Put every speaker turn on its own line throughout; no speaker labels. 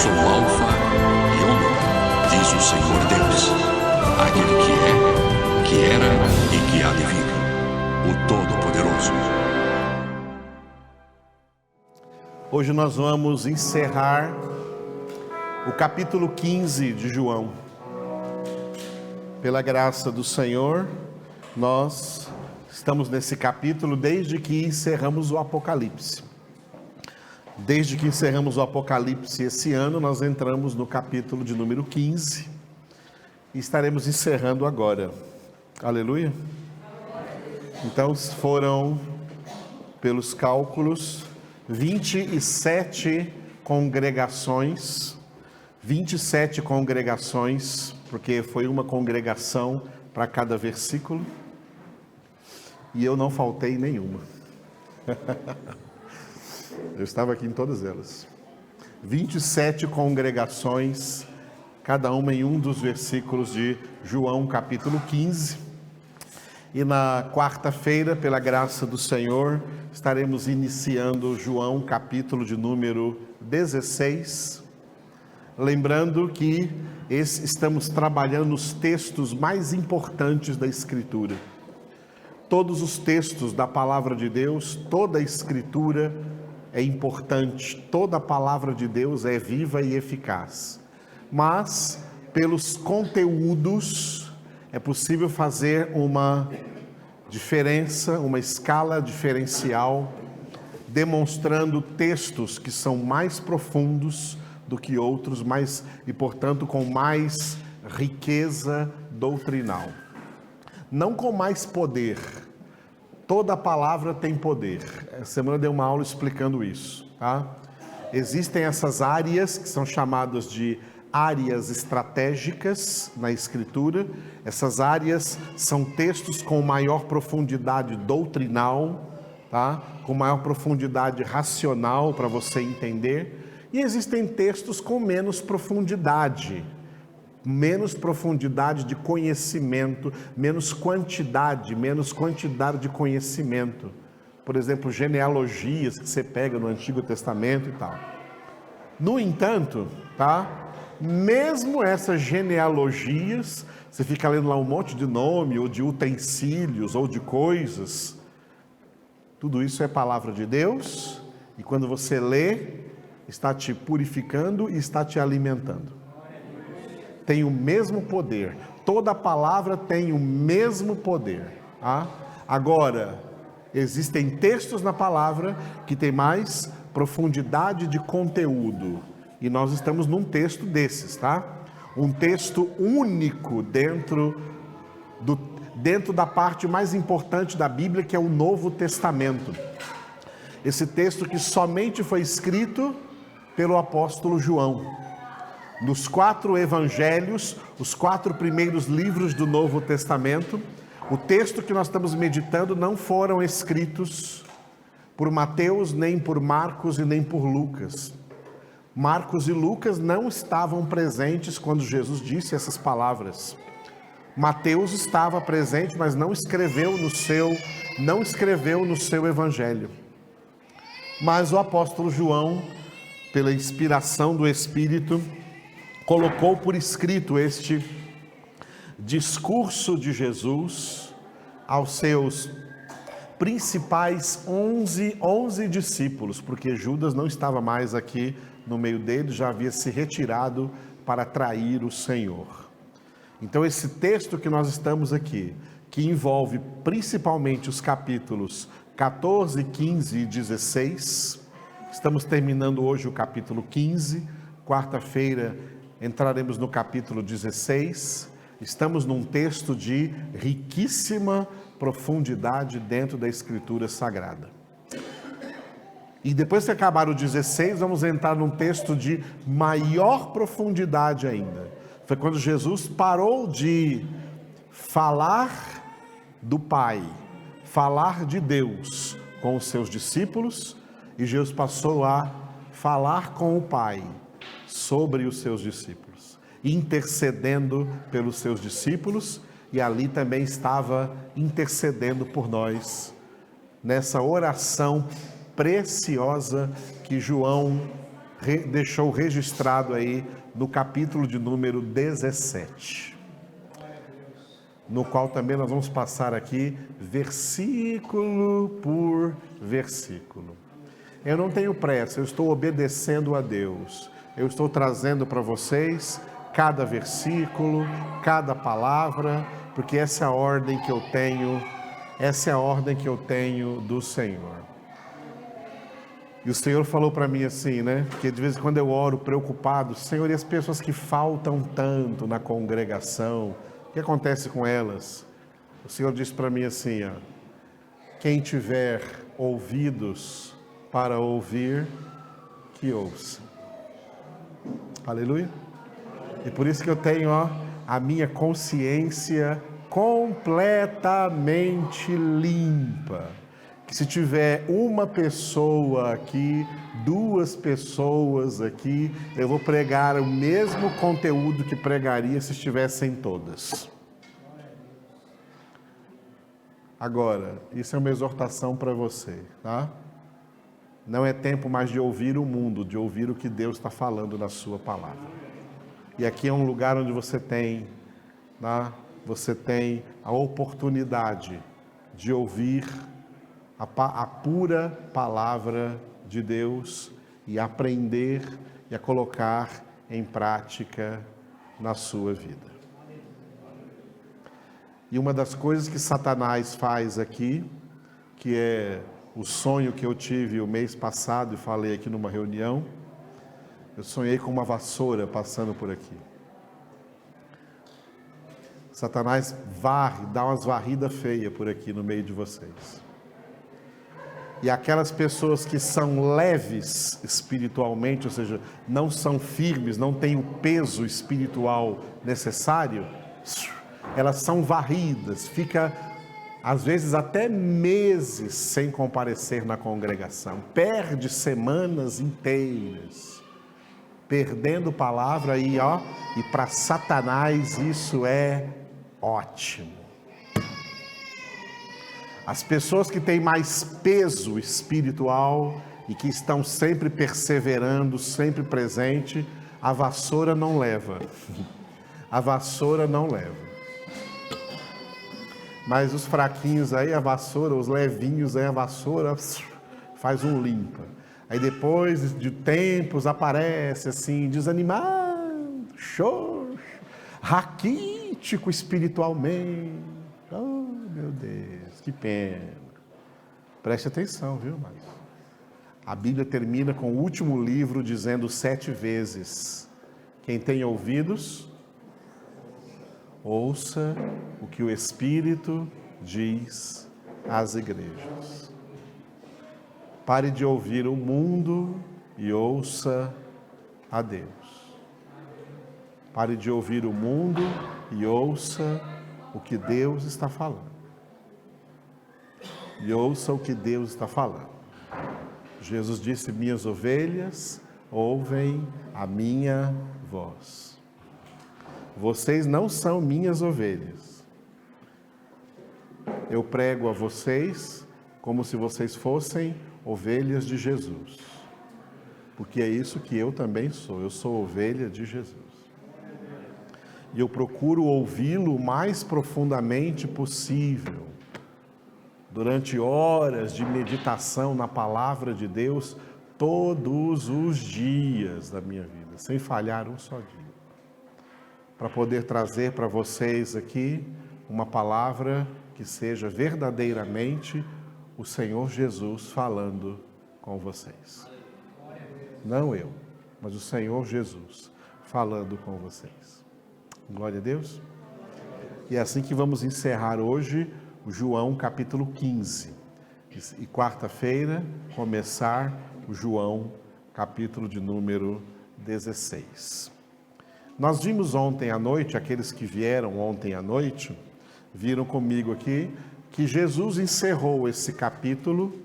sou o Alfa e Ômega, diz o Senhor Deus, aquele que era e que há de vir, o Todo-Poderoso.
Hoje nós vamos encerrar o capítulo 15 de João. Pela graça do Senhor, nós estamos nesse capítulo desde que encerramos o Apocalipse. Desde que encerramos o Apocalipse esse ano, nós entramos no capítulo de número 15 e estaremos encerrando agora. Aleluia? Então foram, pelos cálculos, 27 congregações, porque foi uma congregação para cada versículo, e eu não faltei nenhuma. Eu estava aqui em todas elas. 27 congregações, cada uma em um dos versículos de João capítulo 15. E na quarta-feira, pela graça do Senhor, estaremos iniciando João capítulo de número 16. Lembrando que estamos trabalhando nos textos mais importantes da Escritura. Todos os textos da Palavra de Deus, toda a Escritura é importante, toda a Palavra de Deus é viva e eficaz. Mas, pelos conteúdos, é possível fazer uma diferença, uma escala diferencial, demonstrando textos que são mais profundos do que outros, e portanto com mais riqueza doutrinal. Não com mais poder. Toda palavra tem poder. Essa semana eu dei uma aula explicando isso, tá? Existem essas áreas que são chamadas de áreas estratégicas na Escritura. Essas áreas são textos com maior profundidade doutrinal, tá? Com maior profundidade racional para você entender. E existem textos com menos profundidade de conhecimento, menos quantidade de conhecimento. Por exemplo, genealogias que você pega no Antigo Testamento e tal. No entanto, tá? Mesmo essas genealogias, você fica lendo lá um monte de nome, ou de utensílios, ou de coisas. Tudo isso é palavra de Deus, e quando você lê, está te purificando e está te alimentando. Tem o mesmo poder. Toda palavra tem o mesmo poder. Tá? Agora, existem textos na palavra que tem mais profundidade de conteúdo. E nós estamos num texto desses, tá? Um texto único dentro da parte mais importante da Bíblia, que é o Novo Testamento. Esse texto que somente foi escrito pelo apóstolo João. Nos 4 evangelhos, os 4 primeiros livros do Novo Testamento, o texto que nós estamos meditando não foram escritos por Mateus, nem por Marcos e nem por Lucas. Marcos e Lucas não estavam presentes quando Jesus disse essas palavras. Mateus estava presente, mas não escreveu no seu evangelho. Mas o apóstolo João, pela inspiração do Espírito, colocou por escrito este discurso de Jesus aos seus principais 11 discípulos, porque Judas não estava mais aqui no meio deles, já havia se retirado para trair o Senhor. Então esse texto que nós estamos aqui, que envolve principalmente os capítulos 14, 15 e 16, estamos terminando hoje o capítulo 15, quarta-feira entraremos no capítulo 16, estamos num texto de riquíssima profundidade dentro da Escritura Sagrada. E depois que acabar o 16, vamos entrar num texto de maior profundidade ainda. Foi quando Jesus parou de falar do Pai, falar de Deus com os seus discípulos, e Jesus passou a falar com o Pai sobre os seus discípulos, intercedendo pelos seus discípulos, e ali também estava intercedendo por nós, nessa oração preciosa que João deixou registrado aí no capítulo de número 17. No qual também nós vamos passar aqui versículo por versículo. Eu não tenho pressa, eu estou obedecendo a Deus. Eu estou trazendo para vocês cada versículo, cada palavra, porque essa é a ordem que eu tenho, do Senhor. E o Senhor falou para mim assim, né? Porque de vez em quando eu oro preocupado, Senhor, e as pessoas que faltam tanto na congregação, o que acontece com elas? O Senhor disse para mim assim, ó, quem tiver ouvidos para ouvir, que ouça. Aleluia. E por isso que eu tenho, a minha consciência completamente limpa. Que se tiver uma pessoa aqui, 2 pessoas aqui, eu vou pregar o mesmo conteúdo que pregaria se estivessem todas. Agora, isso é uma exortação para você, tá? Não é tempo mais de ouvir o mundo, de ouvir o que Deus está falando na sua palavra. E aqui é um lugar onde você tem, tá? Você tem a oportunidade de ouvir a pura palavra de Deus e aprender e a colocar em prática na sua vida. E uma das coisas que Satanás faz aqui, que é o sonho que eu tive o mês passado e falei aqui numa reunião, eu sonhei com uma vassoura passando por aqui. Satanás varre, dá umas varridas feias por aqui no meio de vocês. E aquelas pessoas que são leves espiritualmente, ou seja, não são firmes, não têm o peso espiritual necessário, elas são varridas, fica às vezes até meses sem comparecer na congregação, perde semanas inteiras, perdendo palavra e para Satanás isso é ótimo. As pessoas que têm mais peso espiritual e que estão sempre perseverando, sempre presente, a vassoura não leva. A vassoura não leva. Mas os fraquinhos aí, a vassoura, os levinhos aí, a vassoura faz um limpa. Aí depois de tempos aparece assim, desanimado, xoxo, raquítico espiritualmente. Oh, meu Deus, que pena. Preste atenção, viu, irmãos? A Bíblia termina com o último livro dizendo 7 vezes: quem tem ouvidos, ouça o que o Espírito diz às igrejas. Pare de ouvir o mundo e ouça a Deus. Pare de ouvir o mundo e ouça o que Deus está falando. E ouça o que Deus está falando. Jesus disse: minhas ovelhas ouvem a minha voz. Vocês não são minhas ovelhas. Eu prego a vocês como se vocês fossem ovelhas de Jesus. Porque é isso que eu também sou. Eu sou ovelha de Jesus. E eu procuro ouvi-lo o mais profundamente possível. Durante horas de meditação na palavra de Deus, todos os dias da minha vida, sem falhar um só dia. Para poder trazer para vocês aqui uma palavra que seja verdadeiramente o Senhor Jesus falando com vocês. Não eu, mas o Senhor Jesus falando com vocês. Glória a Deus. E é assim que vamos encerrar hoje o João capítulo 15. E quarta-feira começar o João capítulo de número 16. Nós vimos ontem à noite, aqueles que vieram ontem à noite, viram comigo aqui, que Jesus encerrou esse capítulo,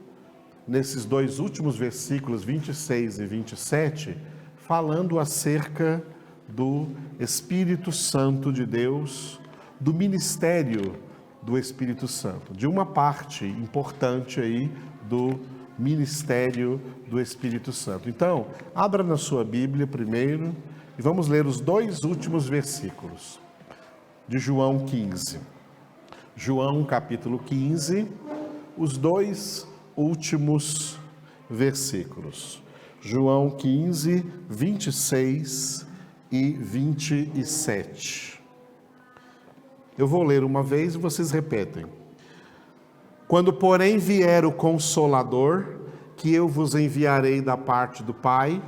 nesses 2 últimos versículos, 26 e 27, falando acerca do Espírito Santo de Deus, do ministério do Espírito Santo, de uma parte importante aí do ministério do Espírito Santo. Então, abra na sua Bíblia primeiro e vamos ler os 2 últimos versículos de João 15. João capítulo 15, os 2 últimos versículos. João 15, 26 e 27. Eu vou ler uma vez e vocês repetem. Quando, porém, vier o Consolador, que eu vos enviarei da parte do Pai,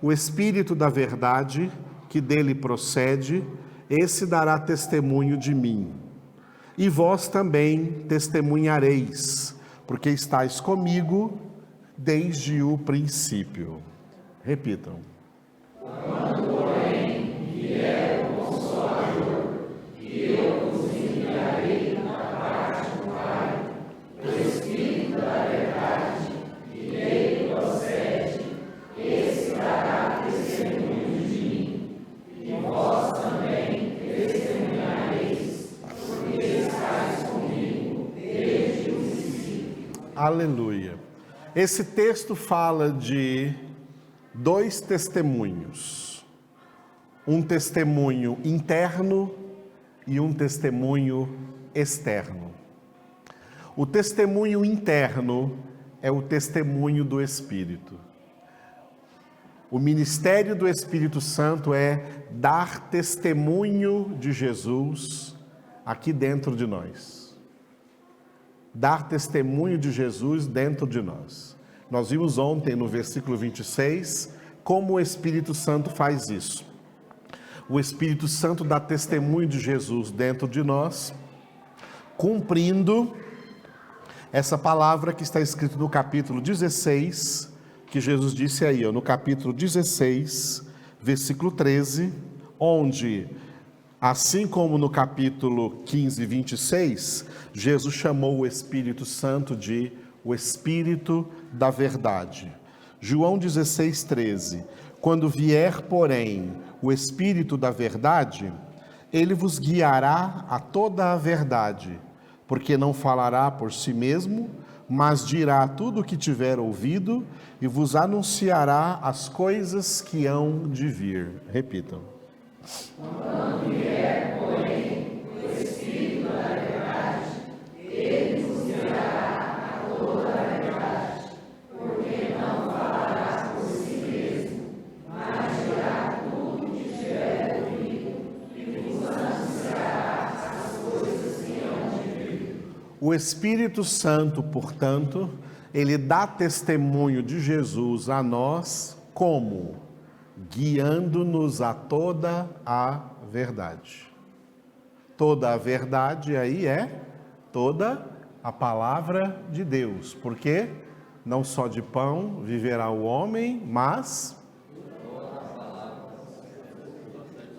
o Espírito da verdade, que dele procede, esse dará testemunho de mim. E vós também testemunhareis, porque estáis comigo desde o princípio. Repitam. Quando, porém, vier o Consolador, que eu vos enviarei da parte do Pai, o Espírito da verdade, que dele procede, esse dará testemunho de mim. E vós também testemunhareis, porque estáis comigo desde o princípio. Aleluia. Esse texto fala de 2 testemunhos. Um testemunho interno e um testemunho externo. O testemunho interno é o testemunho do Espírito. O ministério do Espírito Santo é dar testemunho de Jesus aqui dentro de nós. Dar testemunho de Jesus dentro de nós. Nós vimos ontem no versículo 26 como o Espírito Santo faz isso. O Espírito Santo dá testemunho de Jesus dentro de nós, cumprindo essa palavra que está escrita no capítulo 16, que Jesus disse aí, no capítulo 16, versículo 13, onde, assim como no capítulo 15, 26, Jesus chamou o Espírito Santo de o Espírito da verdade. João 16, 13. Quando vier, porém, o Espírito da verdade, ele vos guiará a toda a verdade, porque não falará por si mesmo, mas dirá tudo o que tiver ouvido e vos anunciará as coisas que hão de vir. Repitam. Quando vier, porém, o Espírito da verdade, ele vos guiará a toda a verdade, porque não falará por si mesmo, mas dirá tudo o que tiver ouvido e vos anunciará as coisas que hão de vir. O Espírito Santo, portanto, ele dá testemunho de Jesus a nós como? Guiando-nos a toda a verdade. Toda a verdade aí é toda a palavra de Deus, porque não só de pão viverá o homem, mas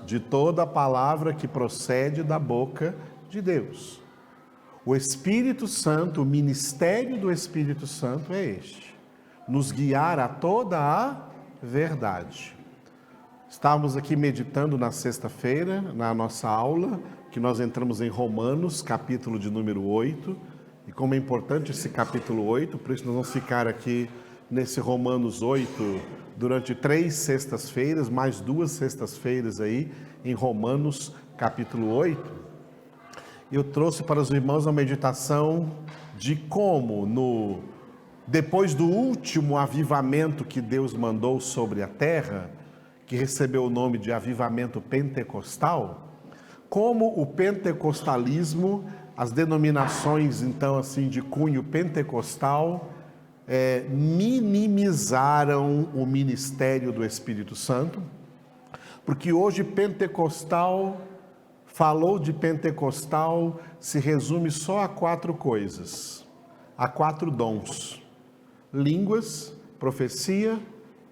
de toda a palavra que procede da boca de Deus. O Espírito Santo, o ministério do Espírito Santo é este: nos guiar a toda a verdade. Estávamos aqui meditando na sexta-feira, na nossa aula, que nós entramos em Romanos, capítulo de número 8, e como é importante esse capítulo 8, por isso nós vamos ficar aqui nesse Romanos 8 durante 3 sextas-feiras, mais 2 sextas-feiras aí, em Romanos, capítulo 8. Eu trouxe para os irmãos a meditação de como, depois do último avivamento que Deus mandou sobre a terra, que recebeu o nome de avivamento pentecostal, como o pentecostalismo, as denominações então assim de cunho pentecostal, minimizaram o ministério do Espírito Santo, porque hoje pentecostal, falou de pentecostal, se resume só a 4 coisas, a 4 dons: línguas, profecia,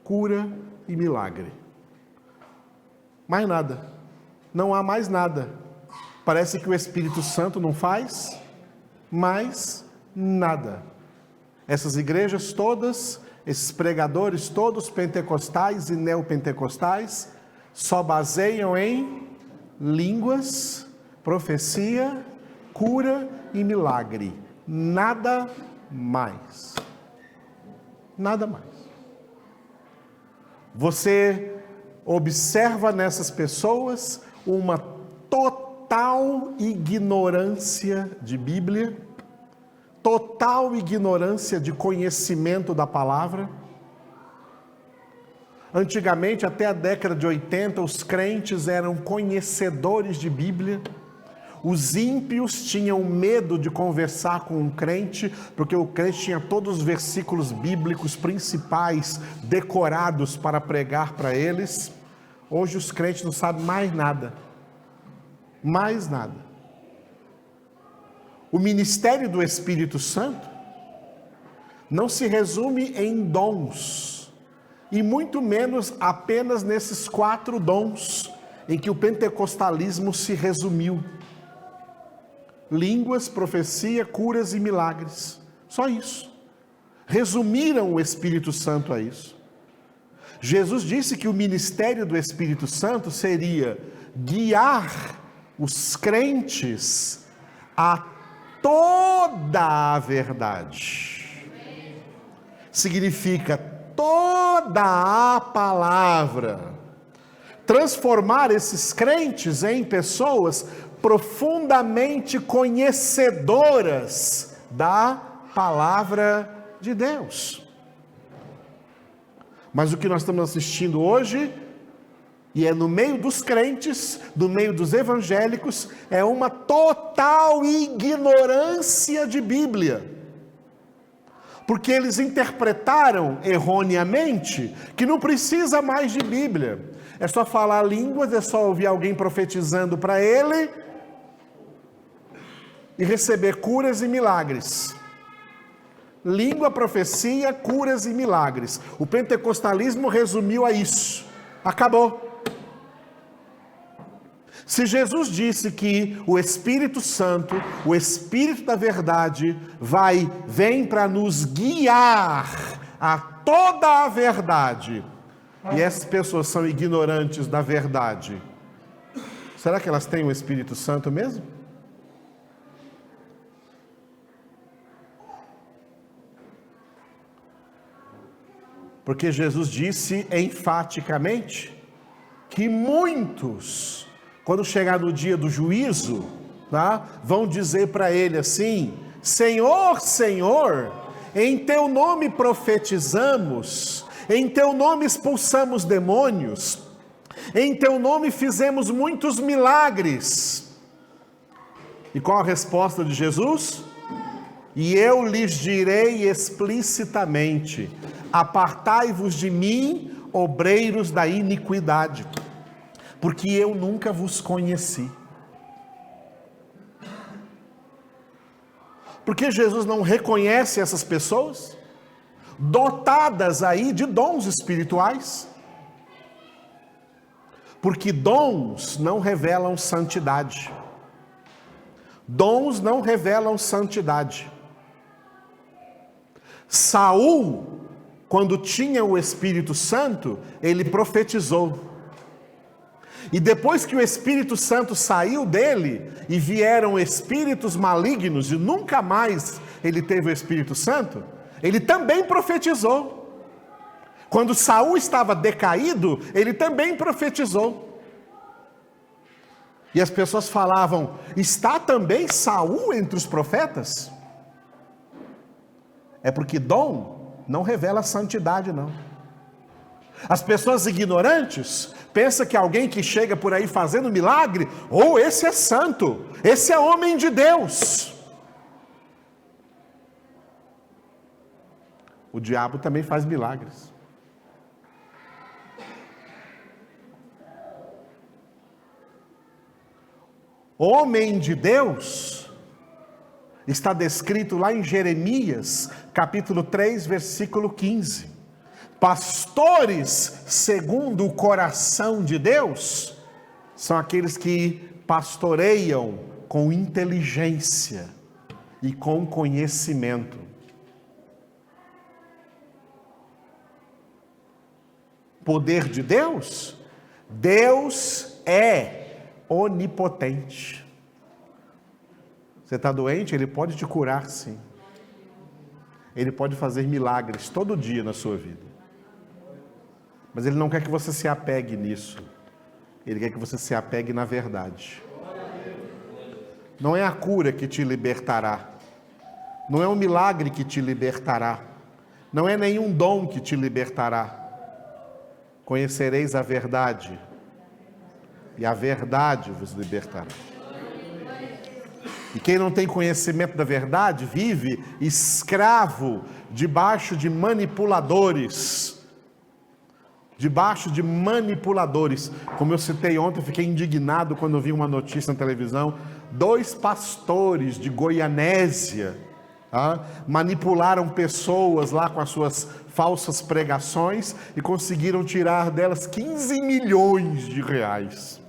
cura e milagre. Mais nada, não há mais nada. Parece que o Espírito Santo não faz mais nada. Essas igrejas todas, esses pregadores todos pentecostais e neopentecostais, só baseiam em línguas, profecia, cura e milagre. Nada mais. Nada mais. Você observa nessas pessoas uma total ignorância de Bíblia, total ignorância de conhecimento da palavra. Antigamente, até a década de 80, os crentes eram conhecedores de Bíblia. Os ímpios tinham medo de conversar com um crente, porque o crente tinha todos os versículos bíblicos principais decorados para pregar para eles. Hoje os crentes não sabem mais nada. Mais nada. O ministério do Espírito Santo não se resume em dons, e muito menos apenas nesses 4 dons em que o pentecostalismo se resumiu: línguas, profecia, curas e milagres. Só isso. Resumiram o Espírito Santo a isso. Jesus disse que o ministério do Espírito Santo seria guiar os crentes a toda a verdade. Significa toda a palavra. Transformar esses crentes em pessoas profundamente conhecedoras da palavra de Deus. Mas o que nós estamos assistindo hoje, e é no meio dos crentes, no meio dos evangélicos, é uma total ignorância de Bíblia. Porque eles interpretaram erroneamente que não precisa mais de Bíblia. É só falar línguas, é só ouvir alguém profetizando para ele e receber curas e milagres. Língua, profecia, curas e milagres. O pentecostalismo resumiu a isso. Acabou. Se Jesus disse que o Espírito Santo, o Espírito da verdade, vem para nos guiar a toda a verdade, e essas pessoas são ignorantes da verdade, será que elas têm o Espírito Santo mesmo? Porque Jesus disse enfaticamente que muitos, quando chegar no dia do juízo, tá, vão dizer para ele assim: Senhor, Senhor, em teu nome profetizamos, em teu nome expulsamos demônios, em teu nome fizemos muitos milagres. E qual a resposta de Jesus? E eu lhes direi explicitamente: apartai-vos de mim, obreiros da iniquidade, porque eu nunca vos conheci. Porque Jesus não reconhece essas pessoas, dotadas aí de dons espirituais? Porque dons não revelam santidade. Dons não revelam santidade. Saul, quando tinha o Espírito Santo, ele profetizou. E depois que o Espírito Santo saiu dele, e vieram espíritos malignos, e nunca mais ele teve o Espírito Santo, ele também profetizou. Quando Saul estava decaído, ele também profetizou. E as pessoas falavam: está também Saul entre os profetas? É porque dom não revela santidade, não. As pessoas ignorantes pensam que alguém que chega por aí fazendo milagre, esse é santo, esse é homem de Deus. O diabo também faz milagres. Homem de Deus está descrito lá em Jeremias, capítulo 3, versículo 15. Pastores segundo o coração de Deus são aqueles que pastoreiam com inteligência e com conhecimento. Poder de Deus? Deus é onipotente. Você está doente? Ele pode te curar, sim. Ele pode fazer milagres todo dia na sua vida. Mas Ele não quer que você se apegue nisso. Ele quer que você se apegue na verdade. Não é a cura que te libertará. Não é um milagre que te libertará. Não é nenhum dom que te libertará. Conhecereis a verdade, e a verdade vos libertará. E quem não tem conhecimento da verdade vive escravo debaixo de manipuladores. Debaixo de manipuladores. Como eu citei ontem, fiquei indignado quando eu vi uma notícia na televisão. 2 pastores de Goianésia manipularam pessoas lá com as suas falsas pregações e conseguiram tirar delas 15 milhões de reais.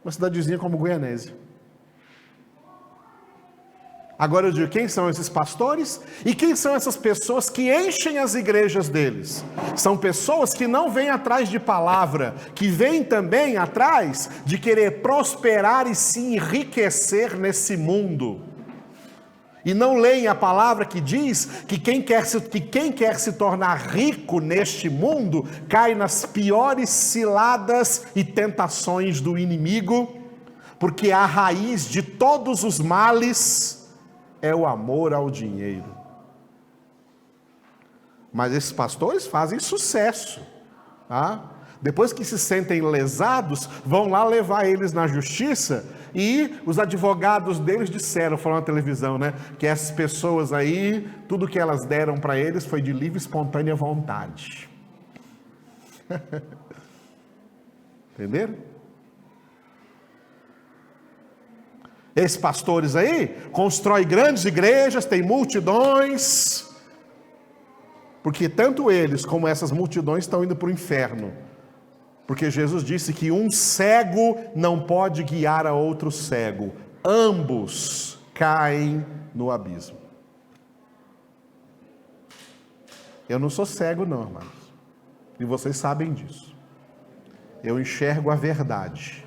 Uma cidadezinha como Goianésia. Agora eu digo, quem são esses pastores? E quem são essas pessoas que enchem as igrejas deles? São pessoas que não vêm atrás de palavra, que vêm também atrás de querer prosperar e se enriquecer nesse mundo. E não leem a palavra que diz que quem quer se tornar rico neste mundo cai nas piores ciladas e tentações do inimigo, porque a raiz de todos os males é o amor ao dinheiro. Mas esses pastores fazem sucesso. Depois que se sentem lesados, vão lá levar eles na justiça. E os advogados deles disseram, falaram na televisão, que essas pessoas aí, tudo que elas deram para eles foi de livre e espontânea vontade. Entenderam? Esses pastores aí constroem grandes igrejas, têm multidões, porque tanto eles como essas multidões estão indo para o inferno. Porque Jesus disse que um cego não pode guiar a outro cego. Ambos caem no abismo. Eu não sou cego não, irmãos. E vocês sabem disso. Eu enxergo a verdade.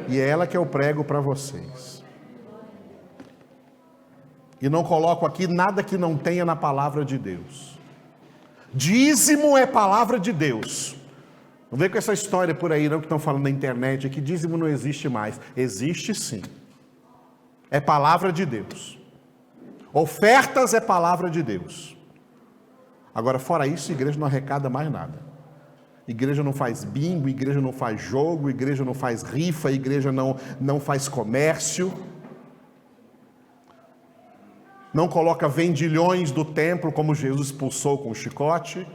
E é ela que eu prego para vocês. E não coloco aqui nada que não tenha na palavra de Deus. Dízimo é palavra de Deus. Não vem com essa história por aí não que estão falando na internet, que dízimo não existe mais. Existe sim. É palavra de Deus. Ofertas é palavra de Deus. Agora, fora isso, a igreja não arrecada mais nada. Igreja não faz bingo, igreja não faz jogo, igreja não faz rifa, igreja não faz comércio. Não coloca vendilhões do templo como Jesus expulsou com o chicote.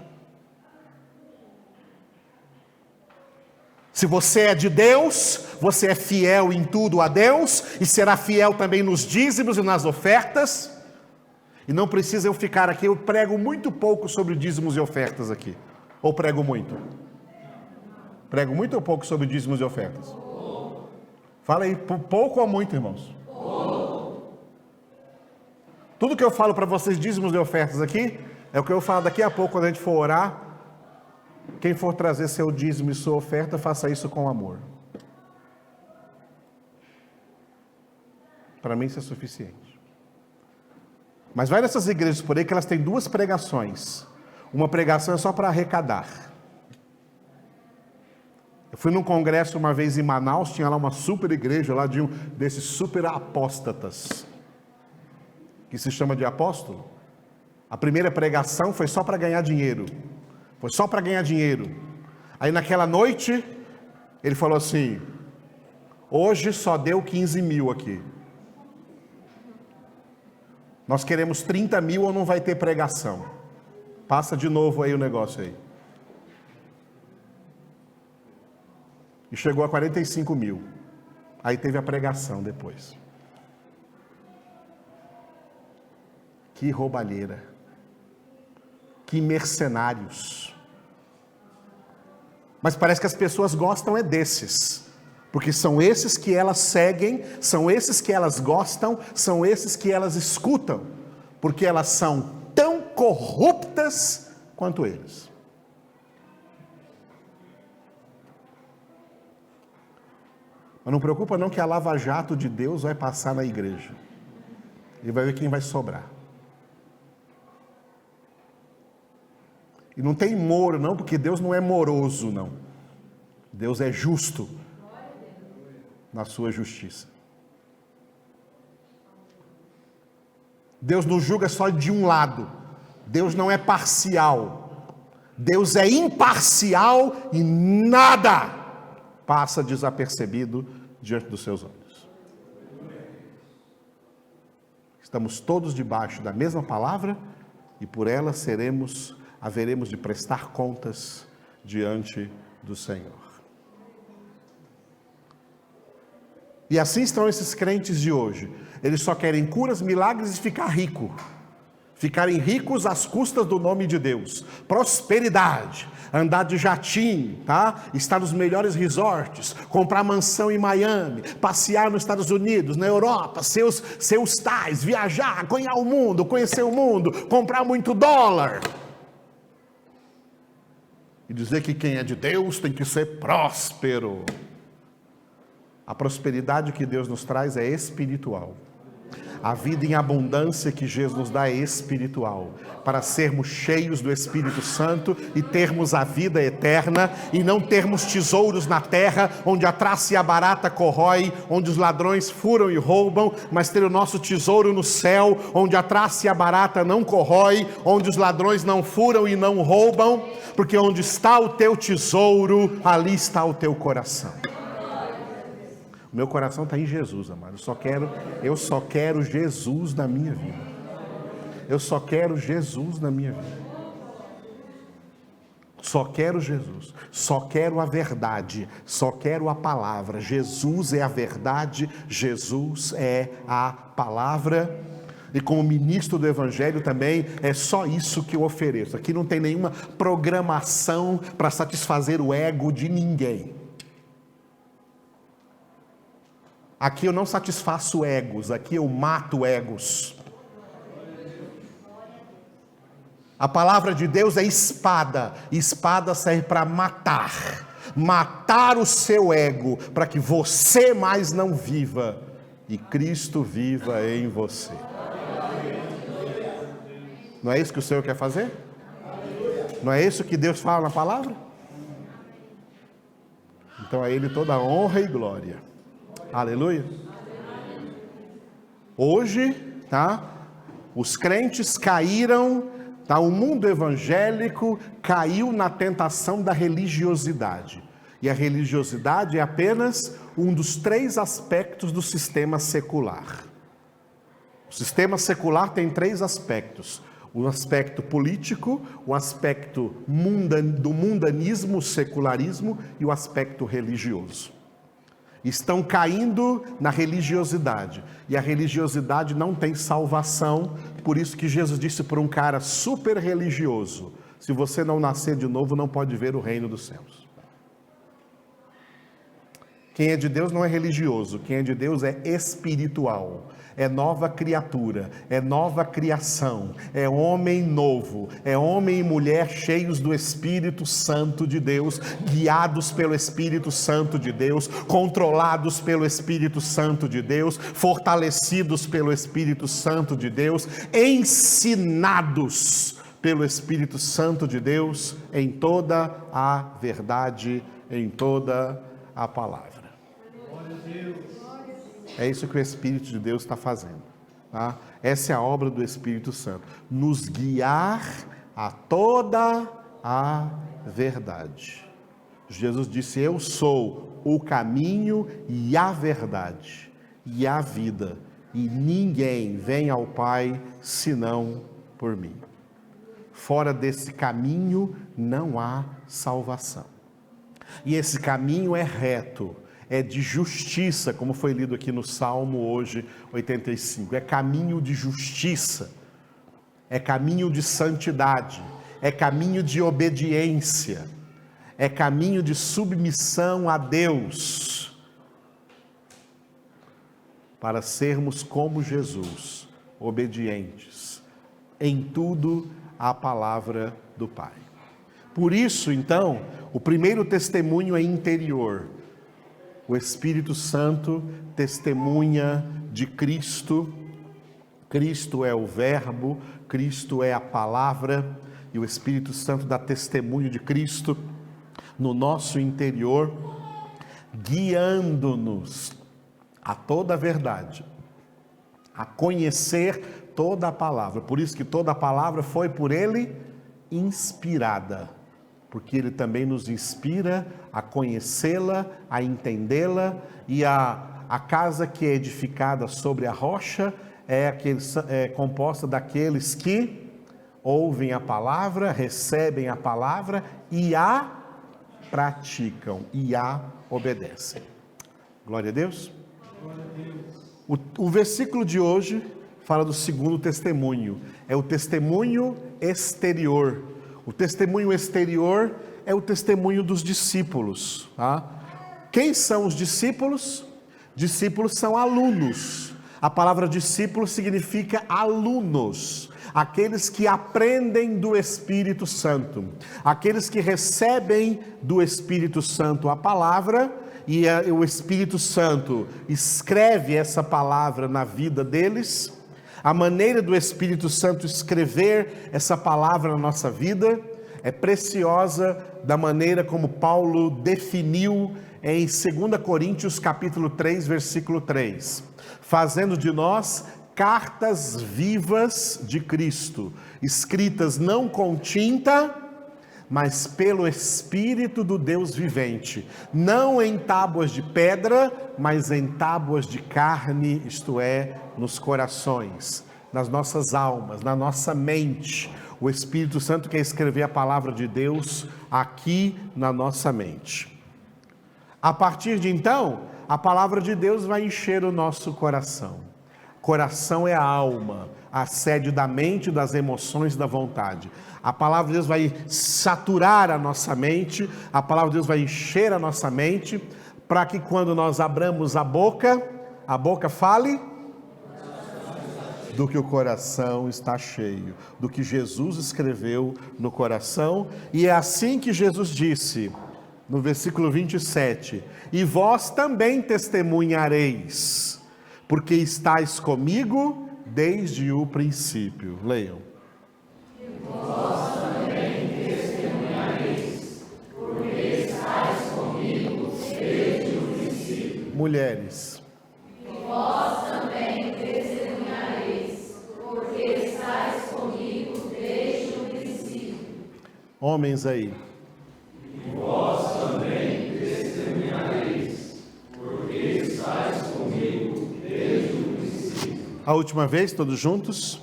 Se você é de Deus, você é fiel em tudo a Deus e será fiel também nos dízimos e nas ofertas. E não precisa eu ficar aqui, eu prego muito pouco sobre dízimos e ofertas aqui. Ou prego muito? Prego muito ou pouco sobre dízimos e ofertas? Fala aí, pouco ou muito, irmãos? Tudo que eu falo para vocês, dízimos e ofertas aqui, é o que eu falo daqui a pouco quando a gente for orar. Quem for trazer seu dízimo e sua oferta, faça isso com amor. Para mim isso é suficiente. Mas vai nessas igrejas por aí que elas têm 2 pregações. Uma pregação é só para arrecadar. Eu fui num congresso uma vez em Manaus, tinha lá uma super igreja lá de um desses super apóstatas, que se chama de apóstolo. A primeira pregação foi só para ganhar dinheiro. Foi só para ganhar dinheiro. Aí naquela noite, ele falou assim, hoje só deu 15 mil aqui. Nós queremos 30 mil ou não vai ter pregação. Passa de novo aí o negócio aí. E chegou a 45 mil. Aí teve a pregação depois. Que roubalheira. Que mercenários. Mas parece que as pessoas gostam é desses. Porque são esses que elas seguem, são esses que elas gostam, são esses que elas escutam. Porque elas são tão corruptas quanto eles. Mas não preocupa não que a lava-jato de Deus vai passar na igreja. E vai ver quem vai sobrar. E não tem moro não, porque Deus não é moroso não. Deus é justo na sua justiça. Deus não julga só de um lado. Deus não é parcial. Deus é imparcial e nada passa desapercebido diante dos seus olhos. Estamos todos debaixo da mesma palavra e por ela haveremos de prestar contas diante do Senhor. E assim estão esses crentes de hoje. Eles só querem curas, milagres e ficar rico. Ficarem ricos às custas do nome de Deus. Prosperidade, andar de jatinho, tá? Estar nos melhores resorts, comprar mansão em Miami, passear nos Estados Unidos, na Europa, seus tais, viajar, ganhar o mundo, conhecer o mundo, comprar muito dólar. E dizer que quem é de Deus tem que ser próspero. A prosperidade que Deus nos traz é espiritual. A vida em abundância que Jesus nos dá é espiritual, para sermos cheios do Espírito Santo e termos a vida eterna, e não termos tesouros na terra, onde a traça e a barata corrói, onde os ladrões furam e roubam, mas ter o nosso tesouro no céu, onde a traça e a barata não corrói, onde os ladrões não furam e não roubam, porque onde está o teu tesouro, ali está o teu coração. Meu coração está em Jesus, amado. Eu só quero Jesus na minha vida. Eu só quero Jesus na minha vida. Só quero Jesus. Só quero a verdade. Só quero a palavra. Jesus é a verdade. Jesus é a palavra. E como ministro do Evangelho também, é só isso que eu ofereço. Aqui não tem nenhuma programação para satisfazer o ego de ninguém. Aqui eu não satisfaço egos, aqui eu mato egos. A palavra de Deus é espada. Espada serve para matar. Matar o seu ego, para que você mais não viva e Cristo viva em você. Não é isso que o Senhor quer fazer? Não é isso que Deus fala na palavra? Então a Ele toda honra e glória. Aleluia. Hoje, tá? Os crentes caíram, tá? O mundo evangélico caiu na tentação da religiosidade. E a religiosidade é apenas um dos 3 aspectos do sistema secular. O sistema secular tem 3 aspectos. O aspecto político, o aspecto do mundanismo, o secularismo e o aspecto religioso. Estão caindo na religiosidade. E a religiosidade não tem salvação. Por isso que Jesus disse para um cara super religioso: se você não nascer de novo, não pode ver o reino dos céus. Quem é de Deus não é religioso. Quem é de Deus é espiritual. É nova criatura, é nova criação, é homem novo, é homem e mulher cheios do Espírito Santo de Deus, guiados pelo Espírito Santo de Deus, controlados pelo Espírito Santo de Deus, fortalecidos pelo Espírito Santo de Deus, ensinados pelo Espírito Santo de Deus em toda a verdade, em toda a palavra. É isso que o Espírito de Deus está fazendo, tá? Essa é a obra do Espírito Santo, nos guiar a toda a verdade. Jesus disse: eu sou o caminho e a verdade e a vida, e ninguém vem ao Pai senão por mim. Fora desse caminho não há salvação. E esse caminho é reto, é de justiça, como foi lido aqui no Salmo hoje, 85. É caminho de justiça, é caminho de santidade, é caminho de obediência, é caminho de submissão a Deus, para sermos como Jesus, obedientes em tudo à palavra do Pai. Por isso, então, o primeiro testemunho é interior. O Espírito Santo testemunha de Cristo. Cristo é o Verbo, Cristo é a palavra, e o Espírito Santo dá testemunho de Cristo no nosso interior, guiando-nos a toda a verdade, a conhecer toda a palavra. Por isso que toda a palavra foi por Ele inspirada, porque Ele também nos inspira a conhecê-la, a entendê-la, e a casa que é edificada sobre a rocha é composta daqueles que ouvem a palavra, recebem a palavra e a praticam e a obedecem. Glória a Deus. O versículo de hoje fala do segundo testemunho, é o testemunho exterior. O testemunho exterior é o testemunho dos discípulos. Tá? Quem são os discípulos? Discípulos são alunos. A palavra discípulo significa alunos, aqueles que aprendem do Espírito Santo, aqueles que recebem do Espírito Santo a palavra, e o Espírito Santo escreve essa palavra na vida deles. A maneira do Espírito Santo escrever essa palavra na nossa vida é preciosa, da maneira como Paulo definiu em 2 Coríntios capítulo 3, versículo 3, fazendo de nós cartas vivas de Cristo, escritas não com tinta, mas pelo Espírito do Deus vivente, não em tábuas de pedra, mas em tábuas de carne, isto é, nos corações, nas nossas almas, na nossa mente. O Espírito Santo quer escrever a palavra de Deus aqui na nossa mente. A partir de então, a palavra de Deus vai encher o nosso coração. Coração é a alma, a sede da mente, das emoções, da vontade. A palavra de Deus vai saturar a nossa mente, a palavra de Deus vai encher a nossa mente, para que quando nós abramos a boca fale do que o coração está cheio, do que Jesus escreveu no coração. E é assim que Jesus disse, no versículo 27, e vós também testemunhareis, porque estáis comigo desde o princípio. Leiam. E vós também testemunhareis, porque estáis comigo desde o princípio. Mulheres. E vós também testemunhareis, porque estáis comigo desde o princípio. Homens aí. E vós também testemunhareis, porque estáis comigo desde o princípio. A última vez, todos juntos.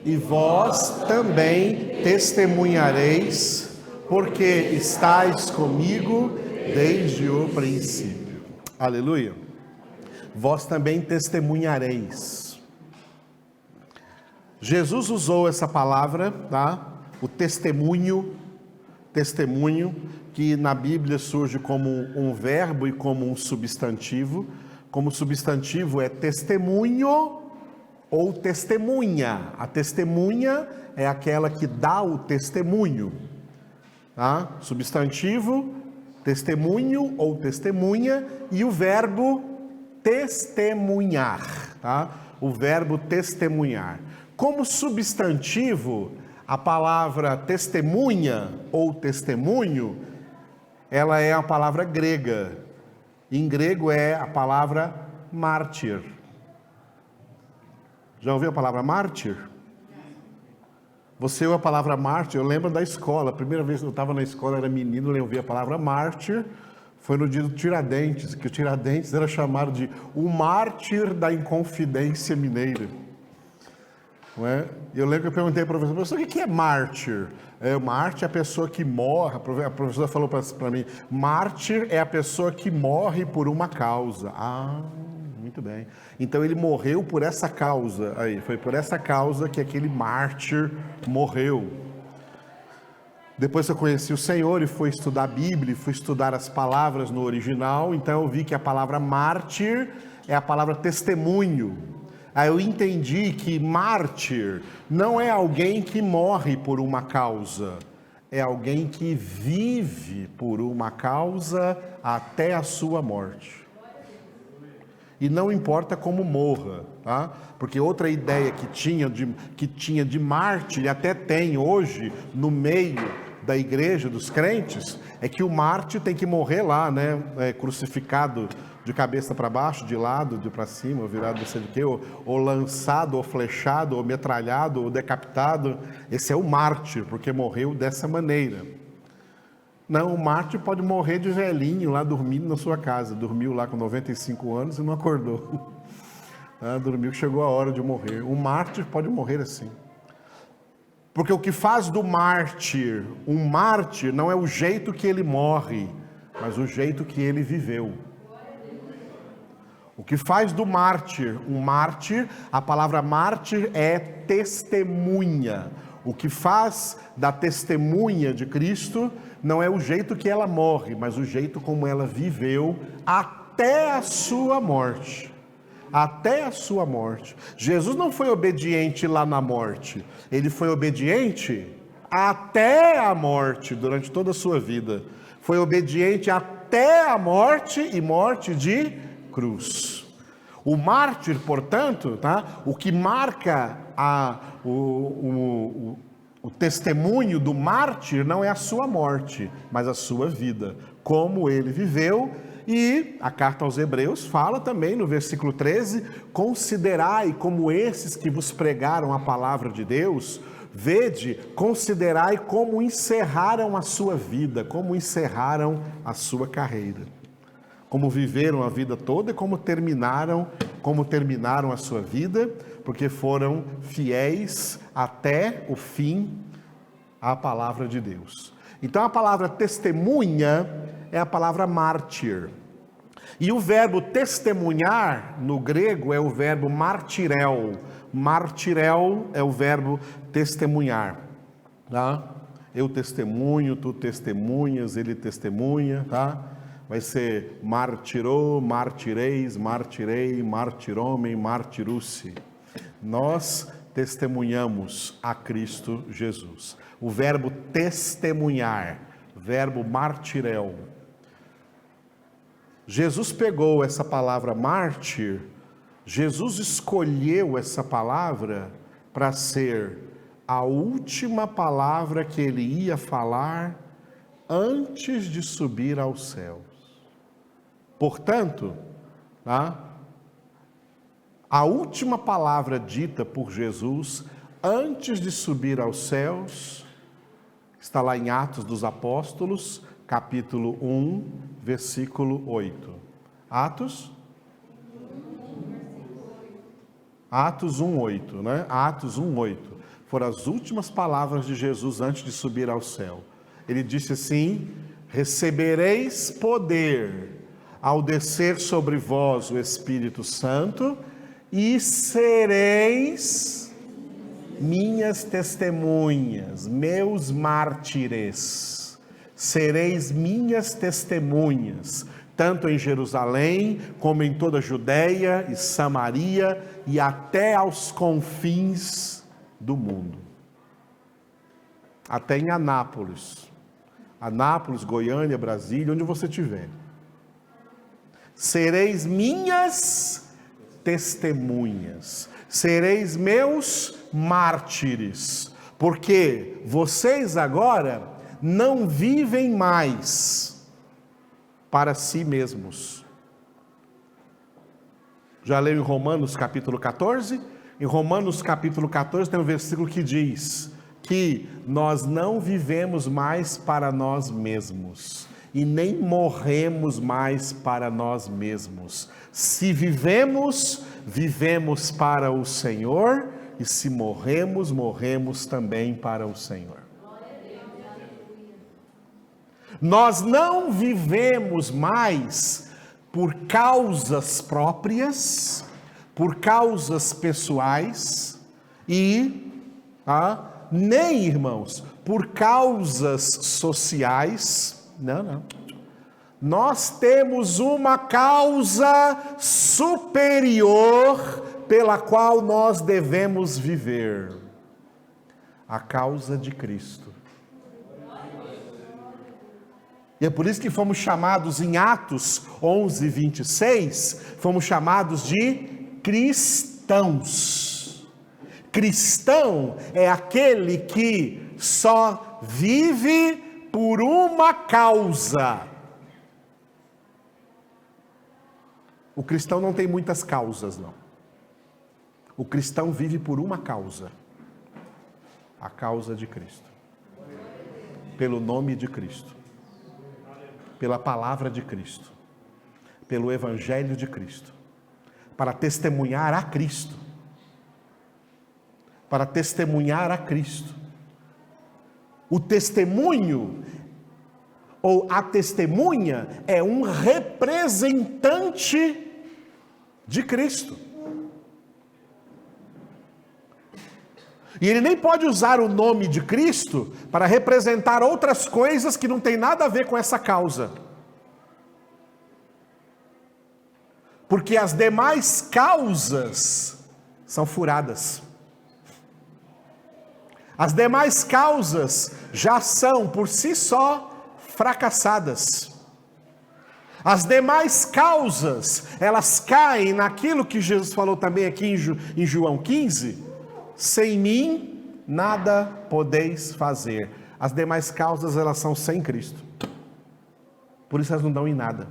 E vós também testemunhareis, porque estáis comigo desde o princípio. Aleluia. Vós também testemunhareis. Jesus usou essa palavra, tá? O testemunho, que na Bíblia surge como um verbo e como um substantivo. Como substantivo é testemunho ou testemunha. A testemunha é aquela que dá o testemunho. Tá? Substantivo, testemunho ou testemunha, e o verbo testemunhar. Tá? O verbo testemunhar. Como substantivo, a palavra testemunha ou testemunho, ela é a palavra grega. Em grego é a palavra mártir. Já ouviu a palavra mártir? Você ouviu a palavra mártir? Eu lembro da escola. A primeira vez que eu estava na escola, era menino, eu ouvi a palavra mártir. Foi no dia do Tiradentes, que o Tiradentes era chamado de o mártir da Inconfidência Mineira. Não é? Eu lembro que eu perguntei para o professor, o que é mártir? Mártir é a pessoa que morre. A professora falou para mim, mártir é a pessoa que morre por uma causa. Ah, muito bem. Então ele morreu por essa causa. Aí, foi por essa causa que aquele mártir morreu. Depois que eu conheci o Senhor e fui estudar a Bíblia, fui estudar as palavras no original, então eu vi que a palavra mártir é a palavra testemunho. Aí eu entendi que mártir não é alguém que morre por uma causa, é alguém que vive por uma causa até a sua morte. E não importa como morra, tá? Porque outra ideia que tinha de mártir, e até tem hoje no meio da igreja, dos crentes, é que o mártir tem que morrer lá, né? Crucificado de cabeça para baixo, de lado, de para cima, ou virado não sei de quê, ou lançado, ou flechado, ou metralhado, ou decapitado. Esse é o mártir, porque morreu dessa maneira. Não, o mártir pode morrer de velhinho lá dormindo na sua casa. Dormiu lá com 95 anos e não acordou. Dormiu que chegou a hora de morrer. O mártir pode morrer assim. Porque o que faz do mártir um mártir não é o jeito que ele morre, mas o jeito que ele viveu. O que faz do mártir um mártir, a palavra mártir é testemunha. O que faz da testemunha de Cristo não é o jeito que ela morre, mas o jeito como ela viveu até a sua morte. Até a sua morte. Jesus não foi obediente lá na morte, ele foi obediente até a morte, durante toda a sua vida. Foi obediente até a morte e morte de cruz. O mártir, portanto, o que marca o testemunho do mártir não é a sua morte, mas a sua vida, como ele viveu. E a carta aos Hebreus fala também no versículo 13: considerai como esses que vos pregaram a palavra de Deus, vede, considerai como encerraram a sua vida, como encerraram a sua carreira, como viveram a vida toda e como terminaram a sua vida, porque foram fiéis até o fim à palavra de Deus. Então a palavra testemunha é a palavra mártir. E o verbo testemunhar no grego é o verbo martirel. Martirel é o verbo testemunhar, tá? Eu testemunho, tu testemunhas, ele testemunha, tá? Vai ser martirou, martireis, martirei, martiromem, martirusse. Nós testemunhamos a Cristo Jesus. O verbo testemunhar, verbo martirel. Jesus pegou essa palavra mártir, Jesus escolheu essa palavra para ser a última palavra que ele ia falar antes de subir aos céus. Portanto, a última palavra dita por Jesus antes de subir aos céus está lá em Atos dos Apóstolos, capítulo 1, versículo 8. Atos 1:8, né? Atos 1:8. Foram as últimas palavras de Jesus antes de subir ao céu. Ele disse assim: recebereis poder ao descer sobre vós o Espírito Santo, e sereis minhas testemunhas, meus mártires. Sereis minhas testemunhas, tanto em Jerusalém, como em toda a Judeia e Samaria, e até aos confins do mundo. Até em Anápolis, Goiânia, Brasília, onde você estiver. Sereis minhas testemunhas, sereis meus mártires, porque vocês agora não vivem mais para si mesmos. Já leu em Romanos capítulo 14? Em Romanos capítulo 14 tem um versículo que diz que nós não vivemos mais para nós mesmos e nem morremos mais para nós mesmos. Se vivemos, vivemos para o Senhor, e se morremos, morremos também para o Senhor. Nós não vivemos mais por causas próprias, por causas pessoais e nem, irmãos, por causas sociais. Não. Nós temos uma causa superior pela qual nós devemos viver. A causa de Cristo. E é por isso que fomos chamados em Atos 11, 26, fomos chamados de cristãos. Cristão é aquele que só vive por uma causa. O cristão não tem muitas causas, não. O cristão vive por uma causa. A causa de Cristo. Pelo nome de Cristo. Pela palavra de Cristo. Pelo evangelho de Cristo. Para testemunhar a Cristo. Para testemunhar a Cristo. O testemunho ou a testemunha é um representante de Cristo. E ele nem pode usar o nome de Cristo para representar outras coisas que não tem nada a ver com essa causa. Porque as demais causas são furadas. As demais causas já são, por si só, fracassadas. As demais causas, elas caem naquilo que Jesus falou também aqui em João 15, sem mim nada podeis fazer. As demais causas, elas são sem Cristo. Por isso elas não dão em nada.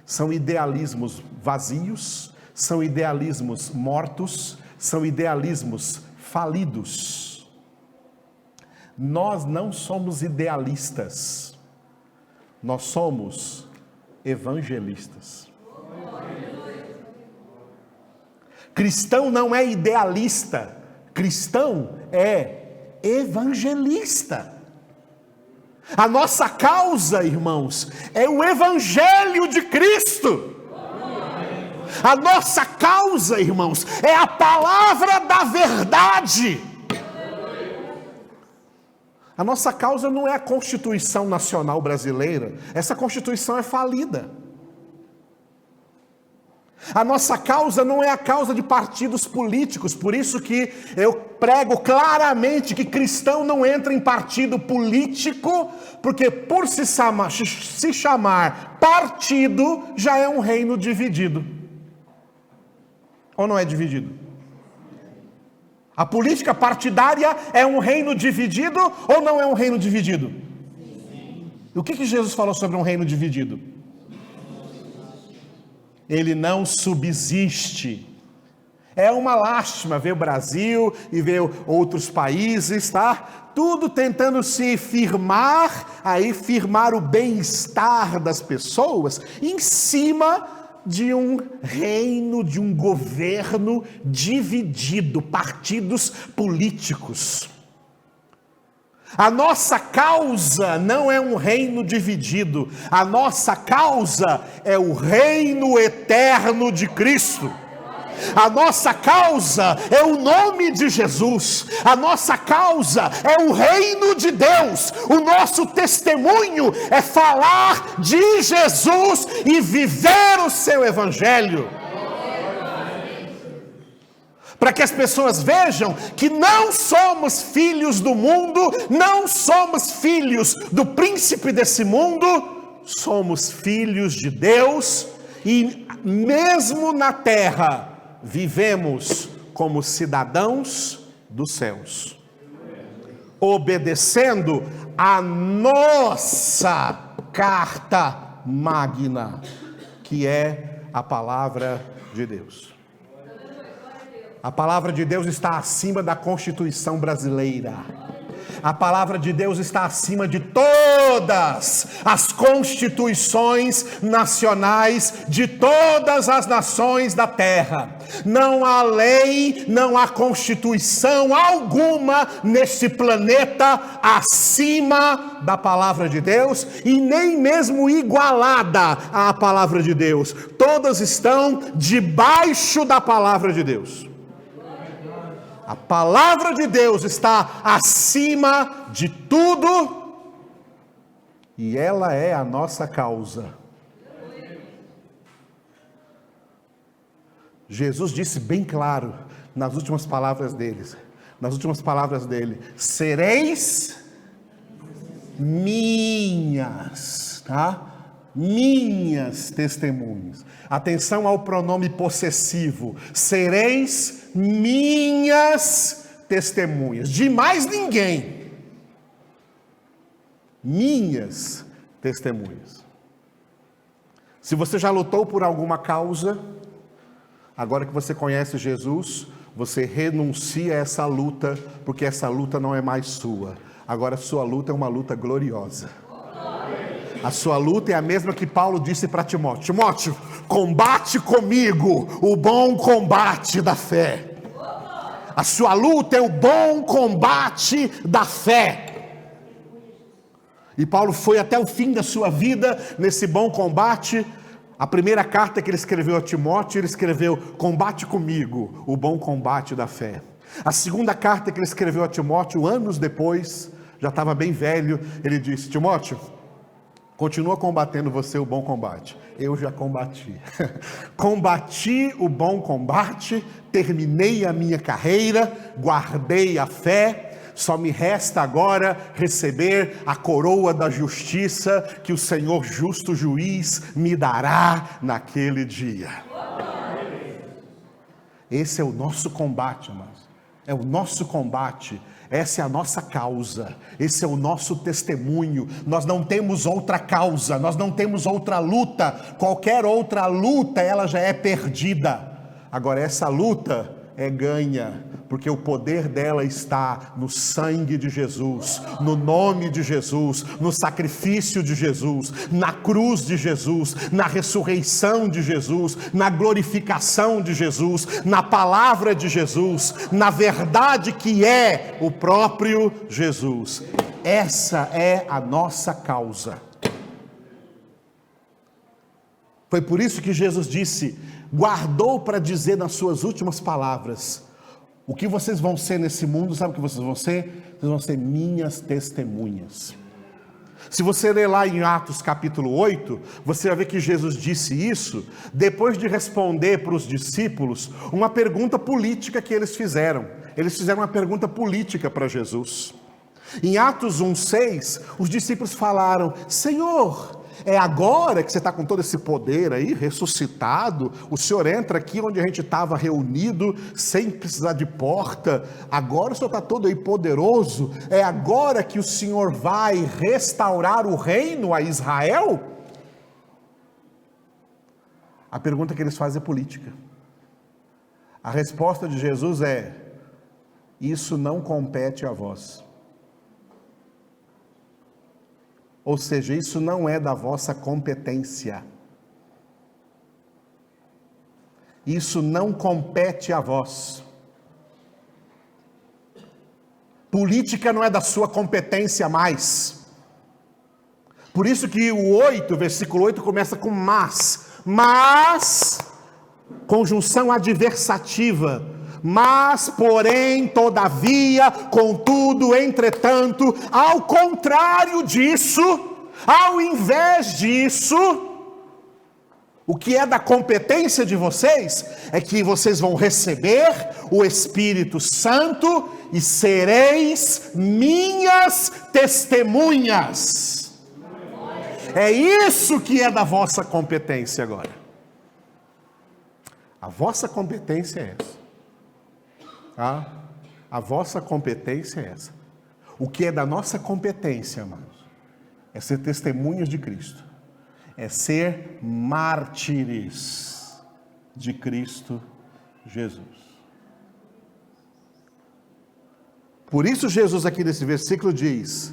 São idealismos vazios, são idealismos mortos, são idealismos falidos. Nós não somos idealistas, nós somos evangelistas. Cristão não é idealista, cristão é evangelista. A nossa causa, irmãos, é o evangelho de Cristo. A nossa causa, irmãos, é a palavra da verdade. A nossa causa não é a Constituição Nacional Brasileira. Essa Constituição é falida. A nossa causa não é a causa de partidos políticos. Por isso que eu prego claramente que cristão não entra em partido político, porque por se chamar partido, já é um reino dividido. Ou não é dividido? A política partidária é um reino dividido ou não é um reino dividido? Sim. O que Jesus falou sobre um reino dividido? Ele não subsiste. É uma lástima ver o Brasil e ver outros países, tá? Tudo tentando se firmar, aí firmar o bem-estar das pessoas em cima de um reino, de um governo dividido, partidos políticos. A nossa causa não é um reino dividido, a nossa causa é o reino eterno de Cristo. A nossa causa é o nome de Jesus, a nossa causa é o reino de Deus, o nosso testemunho é falar de Jesus e viver o seu evangelho. Para que as pessoas vejam que não somos filhos do mundo, não somos filhos do príncipe desse mundo, somos filhos de Deus e mesmo na terra vivemos como cidadãos dos céus, obedecendo a nossa carta magna, que é a palavra de Deus. A palavra de Deus está acima da Constituição brasileira. A palavra de Deus está acima de todas as constituições nacionais de todas as nações da terra. Não há lei, não há constituição alguma neste planeta acima da palavra de Deus e nem mesmo igualada à palavra de Deus. Todas estão debaixo da palavra de Deus. A palavra de Deus está acima de tudo e ela é a nossa causa. Jesus disse bem claro nas últimas palavras dele, sereis minhas. Minhas testemunhas. Atenção ao pronome possessivo. Sereis minhas testemunhas. De mais ninguém. Minhas testemunhas. Se você já lutou por alguma causa, agora que você conhece Jesus, você renuncia a essa luta, porque essa luta não é mais sua. Agora a sua luta é uma luta gloriosa. A sua luta é a mesma que Paulo disse para Timóteo. Timóteo, combate comigo o bom combate da fé. A sua luta é o bom combate da fé. E Paulo foi até o fim da sua vida nesse bom combate. A primeira carta que ele escreveu a Timóteo, ele escreveu: combate comigo o bom combate da fé. A segunda carta que ele escreveu a Timóteo, anos depois, já estava bem velho, ele disse: Timóteo, continua combatendo você o bom combate. Eu já combati. Combati o bom combate, terminei a minha carreira, guardei a fé. Só me resta agora receber a coroa da justiça que o Senhor justo juiz me dará naquele dia. Esse é o nosso combate, amados. É o nosso combate. Essa é a nossa causa, esse é o nosso testemunho. Nós não temos outra causa, nós não temos outra luta. Qualquer outra luta, ela já é perdida. Agora essa luta é ganha, porque o poder dela está no sangue de Jesus, no nome de Jesus, no sacrifício de Jesus, na cruz de Jesus, na ressurreição de Jesus, na glorificação de Jesus, na palavra de Jesus, na verdade que é o próprio Jesus. Essa é a nossa causa. Foi por isso que Jesus disse, guardou para dizer nas suas últimas palavras: o que vocês vão ser nesse mundo, sabe o que vocês vão ser? Vocês vão ser minhas testemunhas. Se você ler lá em Atos capítulo 8, você vai ver que Jesus disse isso, depois de responder para os discípulos, uma pergunta política que eles fizeram. Eles fizeram uma pergunta política para Jesus. Em Atos 1:6, os discípulos falaram: Senhor, é agora que você está com todo esse poder aí, ressuscitado, o Senhor entra aqui onde a gente estava reunido, sem precisar de porta, agora o Senhor está todo aí poderoso, é agora que o Senhor vai restaurar o reino a Israel? A pergunta que eles fazem é política. A resposta de Jesus é: isso não compete a vós. Ou seja, isso não é da vossa competência. Isso não compete a vós. Política não é da sua competência mais. Por isso que o 8, versículo 8 começa com mas, conjunção adversativa. Mas, porém, todavia, contudo, entretanto, ao contrário disso, ao invés disso, o que é da competência de vocês é que vocês vão receber o Espírito Santo e sereis minhas testemunhas. É isso que é da vossa competência agora. A vossa competência é essa. A vossa competência é essa. O que é da nossa competência, amados, é ser testemunhas de Cristo, é ser mártires de Cristo Jesus. Por isso Jesus aqui nesse versículo diz,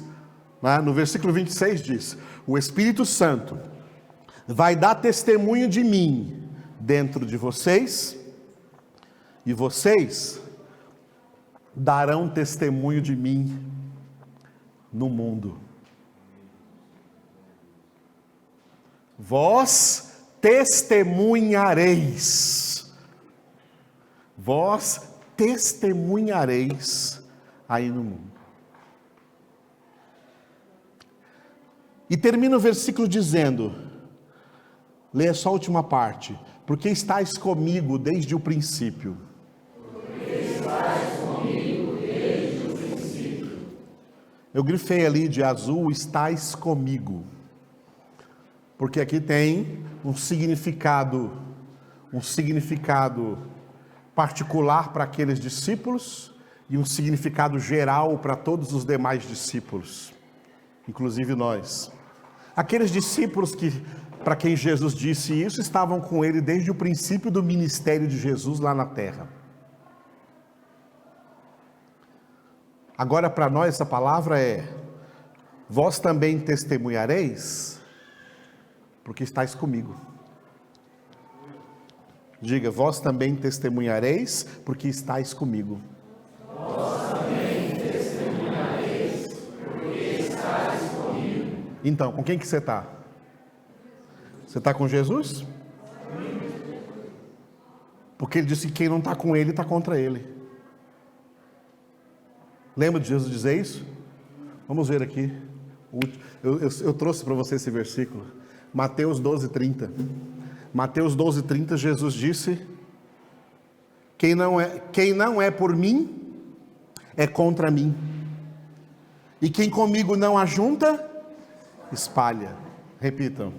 no versículo 26 diz: o Espírito Santo vai dar testemunho de mim dentro de vocês, e vocês darão testemunho de mim no mundo. Vós testemunhareis. Vós testemunhareis aí no mundo. E termina o versículo dizendo, leia só a última parte: porque estáis comigo desde o princípio. Eu grifei ali de azul: estáis comigo. Porque aqui tem um significado particular para aqueles discípulos e um significado geral para todos os demais discípulos, inclusive nós. Aqueles discípulos para quem Jesus disse isso, estavam com ele desde o princípio do ministério de Jesus lá na terra. Agora, para nós, essa palavra é: vós também testemunhareis, porque estáis comigo. Diga: vós também testemunhareis, porque estáis comigo.
Vós também testemunhareis, porque estáis comigo.
Então, com quem que você está? Você está com Jesus? Porque ele disse que quem não está com ele, está contra ele. Lembra de Jesus dizer isso? Vamos ver aqui. Eu trouxe para você esse versículo. Mateus 12:30. Mateus 12:30, Jesus disse: quem não é por mim, é contra mim. E quem comigo não ajunta, espalha. Repitam.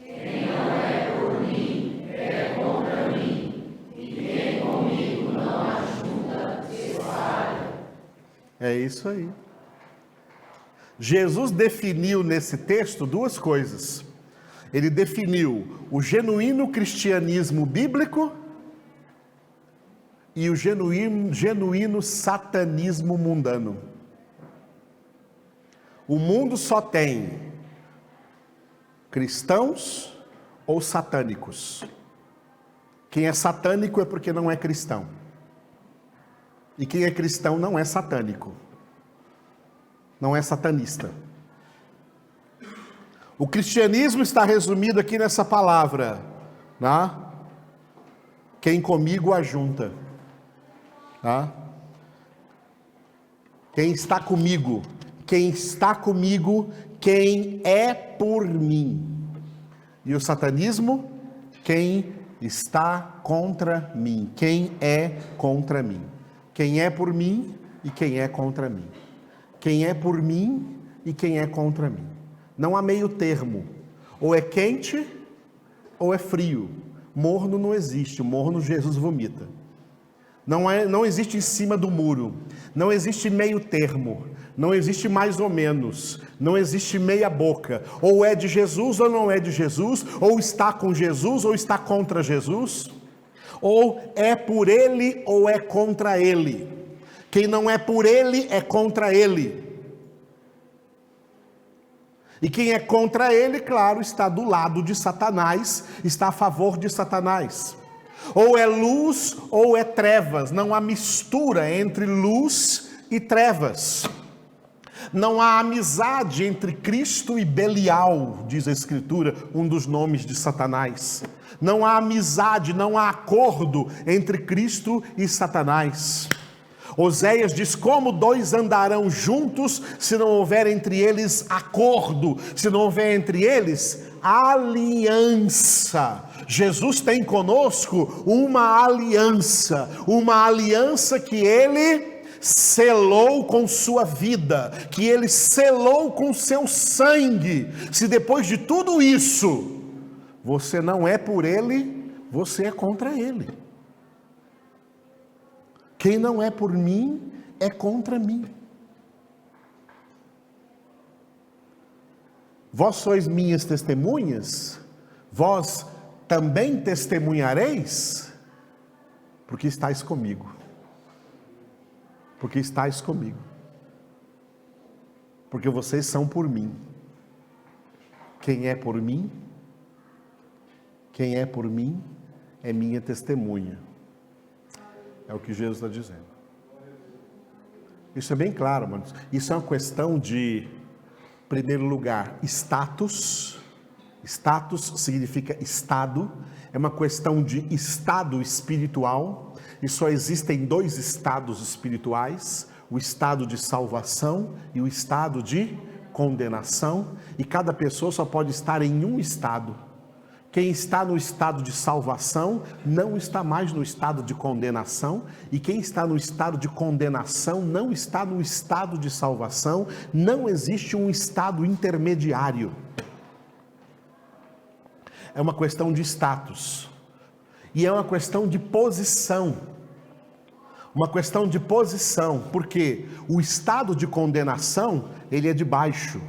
Quem não é por mim, é contra mim. E quem comigo não ajunta, espalha.
É isso aí. Jesus definiu nesse texto duas coisas. Ele definiu o genuíno cristianismo bíblico e o genuíno satanismo mundano. O mundo só tem cristãos ou satânicos. Quem é satânico é porque não é cristão. E quem é cristão não é satânico. Não é satanista. O cristianismo está resumido aqui nessa palavra, né? Quem comigo ajunta. Tá? Quem está comigo, quem é por mim. E o satanismo, quem está contra mim, quem é contra mim. Quem é por mim e quem é contra mim. Quem é por mim e quem é contra mim. Não há meio termo. Ou é quente ou é frio. Morno não existe. Morno Jesus vomita. Não existe em cima do muro. Não existe meio termo. Não existe mais ou menos. Não existe meia boca. Ou é de Jesus ou não é de Jesus. Ou está com Jesus ou está contra Jesus. Ou é por ele ou é contra ele. Quem não é por ele é contra ele. E quem é contra ele, claro, está do lado de Satanás, está a favor de Satanás. Ou é luz ou é trevas, não há mistura entre luz e trevas. Não há amizade entre Cristo e Belial, diz a Escritura, um dos nomes de Satanás. Não há amizade, não há acordo entre Cristo e Satanás. Oséias diz: como dois andarão juntos se não houver entre eles acordo, se não houver entre eles aliança. Jesus tem conosco uma aliança que ele selou com sua vida, que ele selou com seu sangue. Se depois de tudo isso, você não é por ele, você é contra ele. Quem não é por mim, é contra mim. Vós sois minhas testemunhas, vós também testemunhareis, porque estáis comigo. Porque estáis comigo. Porque vocês são por mim. Quem é por mim é minha testemunha. É o que Jesus está dizendo. Isso é bem claro, mano. Isso é uma questão de, em primeiro lugar, status. Status significa estado. É uma questão de estado espiritual. E só existem dois estados espirituais: o estado de salvação e o estado de condenação. E cada pessoa só pode estar em um estado. Quem está no estado de salvação não está mais no estado de condenação, e quem está no estado de condenação não está no estado de salvação. Não existe um estado intermediário. é uma questão de status. E é uma questão de posição. Uma questão de posição, porque o estado de condenação, ele é de baixo.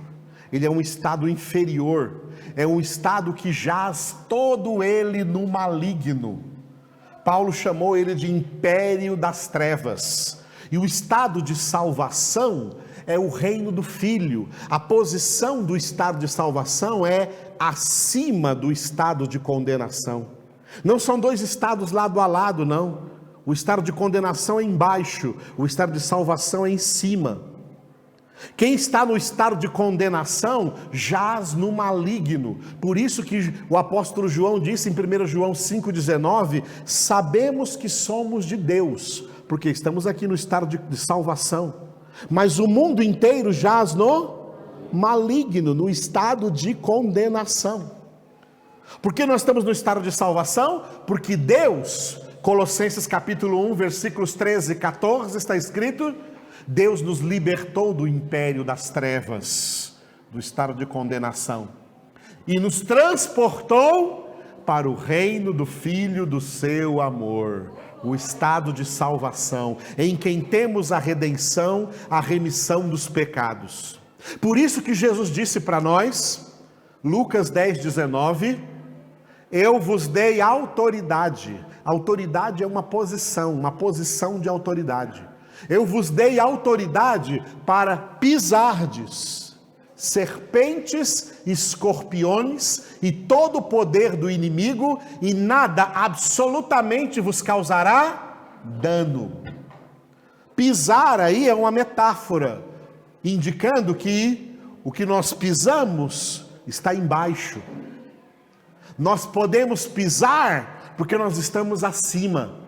Ele é um estado inferior. É um estado que jaz todo ele no maligno. Paulo chamou ele de império das trevas. E o estado de salvação é o reino do Filho. A posição do estado de salvação é acima do estado de condenação. Não são dois estados lado a lado, não. O estado de condenação é embaixo, o estado de salvação é em cima. Quem está no estado de condenação jaz no maligno. Por isso que o apóstolo João disse em 1 João 5,19: sabemos que somos de Deus, porque estamos aqui no estado de salvação. Mas o mundo inteiro jaz no maligno, no estado de condenação. Por que nós estamos no estado de salvação? Porque Deus, Colossenses capítulo 1, versículos 13 e 14, está escrito: Deus nos libertou do império das trevas, do estado de condenação, e nos transportou para o reino do Filho do seu amor, o estado de salvação, em quem temos a redenção, a remissão dos pecados. Por isso que Jesus disse para nós, Lucas 10:19, eu vos dei autoridade. Autoridade é uma posição de autoridade. Eu vos dei autoridade para pisardes serpentes, escorpiões e todo o poder do inimigo, e nada absolutamente vos causará dano. Pisar aí é uma metáfora, indicando que o que nós pisamos está embaixo. Nós podemos pisar porque nós estamos acima.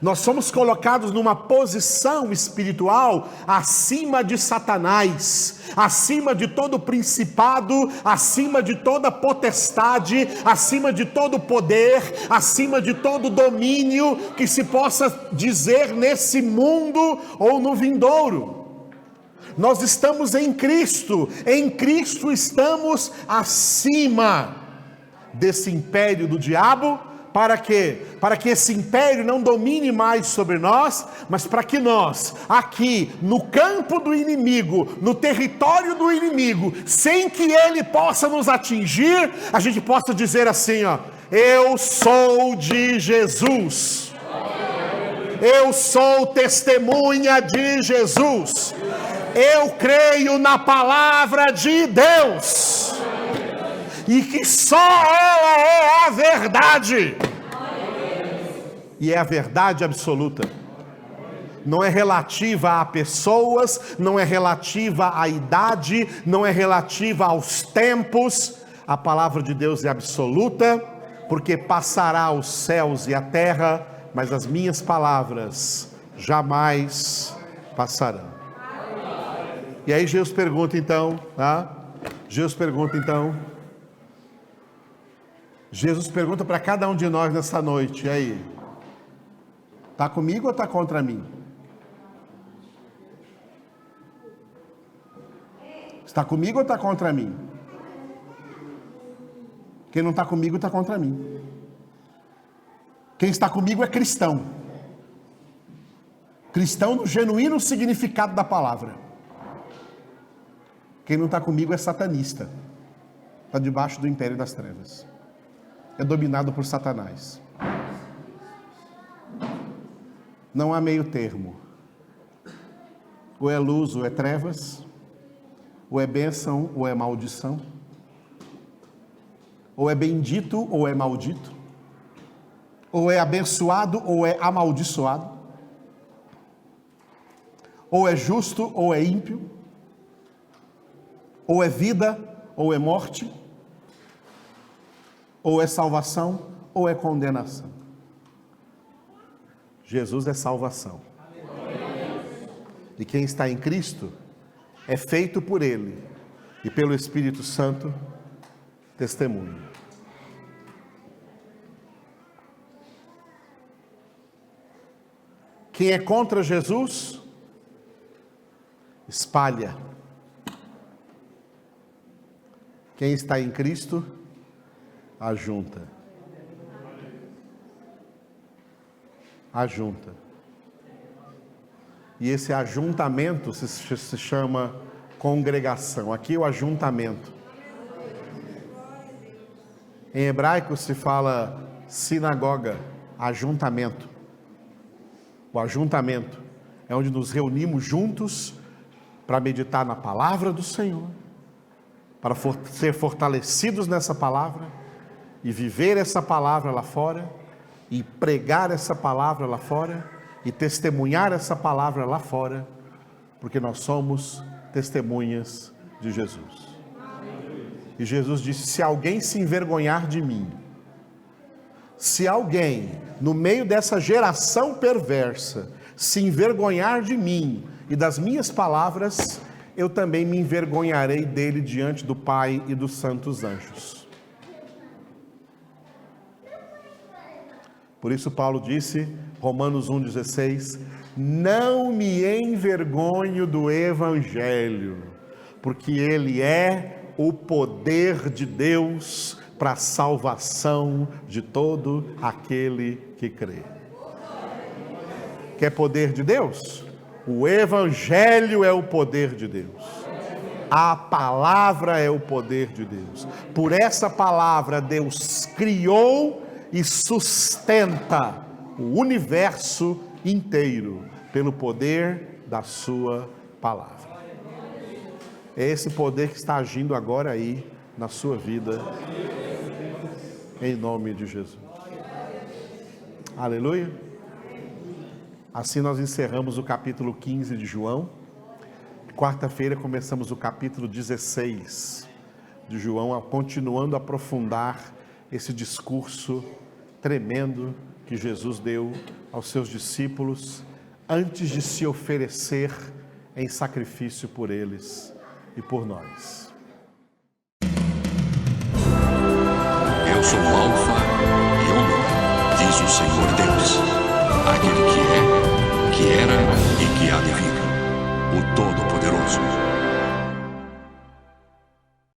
Nós somos colocados numa posição espiritual acima de Satanás, acima de todo principado, acima de toda potestade, acima de todo poder, acima de todo domínio que se possa dizer nesse mundo ou no vindouro. Nós estamos em Cristo estamos acima desse império do diabo. Para quê? Para que esse império não domine mais sobre nós, mas para que nós, aqui no campo do inimigo, no território do inimigo, sem que ele possa nos atingir, a gente possa dizer assim, ó: eu sou de Jesus, eu sou testemunha de Jesus, eu creio na palavra de Deus, e que só ela é a verdade, e é a verdade absoluta. Não é relativa a pessoas, não é relativa à idade, não é relativa aos tempos. A palavra de Deus é absoluta, porque passará os céus e a terra, mas as minhas palavras jamais passarão. E aí Jesus pergunta então, Jesus pergunta para cada um de nós nessa noite: e aí? Está comigo ou está contra mim? Está comigo ou está contra mim? Quem não está comigo está contra mim. Quem está comigo é cristão. Cristão no genuíno significado da palavra. Quem não está comigo é satanista. Está debaixo do império das trevas. É dominado por Satanás. Não há meio termo. Ou é luz ou é trevas. Ou é bênção ou é maldição. Ou é bendito ou é maldito. Ou é abençoado ou é amaldiçoado. Ou é justo ou é ímpio. Ou é vida ou é morte. Ou é salvação ou é condenação. Jesus é salvação. E quem está em Cristo é feito por Ele e pelo Espírito Santo testemunho. Quem é contra Jesus espalha. Quem está em Cristo, ajunta. Ajunta. E esse ajuntamento se chama congregação. Aqui o ajuntamento. Em hebraico se fala sinagoga, ajuntamento. O ajuntamento é onde nos reunimos juntos para meditar na palavra do Senhor, para ser fortalecidos nessa palavra e viver essa palavra lá fora, e pregar essa palavra lá fora, e testemunhar essa palavra lá fora, porque nós somos testemunhas de Jesus. E Jesus disse: se alguém se envergonhar de mim, se alguém, no meio dessa geração perversa, se envergonhar de mim e das minhas palavras, eu também me envergonharei dele diante do Pai e dos santos anjos. Por isso Paulo disse, Romanos 1,16, não me envergonho do Evangelho, porque ele é o poder de Deus para a salvação de todo aquele que crê. Quer poder de Deus? O Evangelho é o poder de Deus. A palavra é o poder de Deus. Por essa palavra Deus criou e sustenta o universo inteiro pelo poder da sua palavra. É esse poder que está agindo agora aí na sua vida, em nome de Jesus. Aleluia. Assim nós encerramos o capítulo 15 de João. Quarta-feira começamos o capítulo 16 de João, continuando a aprofundar esse discurso tremendo que Jesus deu aos seus discípulos antes de se oferecer em sacrifício por eles e por nós.
Eu sou o Alfa e Ômega, diz o Senhor Deus, aquele que é, que era e que há de vir, o Todo-Poderoso.